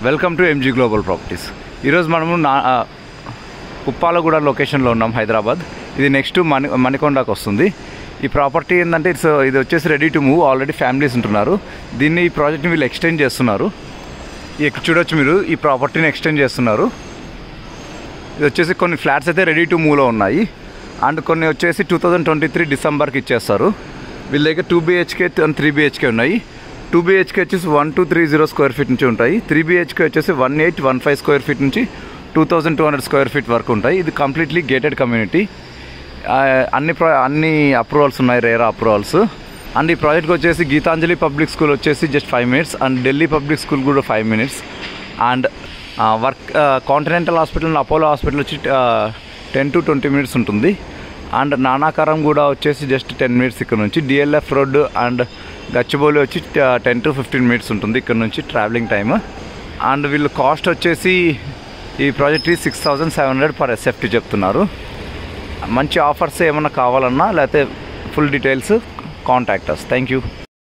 Welcome to MG global properties. ఈరోజు మనము ఉప్పాలగూడ లొకేషన్లో ఉన్నాం, హైదరాబాద్. ఇది నెక్స్ట్ మణికొండకు వస్తుంది. ఈ ప్రాపర్టీ ఏంటంటే ఇది వచ్చేసి ready to move. Already families ఉంటున్నారు. ఈ ప్రాజెక్ట్ని వీళ్ళు ఎక్స్టెండ్ చేస్తున్నారు. ఇక్కడ చూడొచ్చు మీరు, ఈ ప్రాపర్టీని ఎక్స్టెండ్ చేస్తున్నారు. ఇది వచ్చేసి కొన్ని ఫ్లాట్స్ అయితే రెడీ టు మూవ్లో ఉన్నాయి, అండ్ కొన్ని వచ్చేసి 2023 డిసెంబర్కి ఇచ్చేస్తారు. వీళ్ళ దగ్గర 2 BHK అండ్ 3 BHK ఉన్నాయి. 2 BHK వచ్చేసి 1230 స్క్వేర్ ఫీట్ నుంచి ఉంటాయి. 3 BHK వచ్చేసి 1815 స్క్వేర్ ఫీట్ నుంచి 2200 స్క్వేర్ ఫీట్ వరకు ఉంటాయి. ఇది కంప్లీట్లీ గేటెడ్ కమ్యూనిటీ. అన్ని అప్రూవల్స్ ఉన్నాయి, రేరా అప్రూవల్స్. అండ్ ఈ ప్రాజెక్ట్కి వచ్చేసి గీతాంజలి పబ్లిక్ స్కూల్ వచ్చేసి just 5 minutes, and Delhi public school కూడా 5 minutes, and continental hospital and Apollo hospital వచ్చి 10 to 20 minutes ఉంటుంది. అండ్ నానాకరం కూడా వచ్చేసి జస్ట్ 10 minutes ఇక్కడ నుంచి. DLF రోడ్ అండ్ గచ్చిబౌలి వచ్చి 10 to 15 minutes ఉంటుంది ఇక్కడ నుంచి ట్రావెలింగ్ టైమ్. అండ్ వీళ్ళు కాస్ట్ వచ్చేసి ఈ ప్రాజెక్ట్ 6700 per SFT చెప్తున్నారు. మంచి ఆఫర్స్ ఏమైనా కావాలన్నా లేకపోతే full details contact us. Thank you.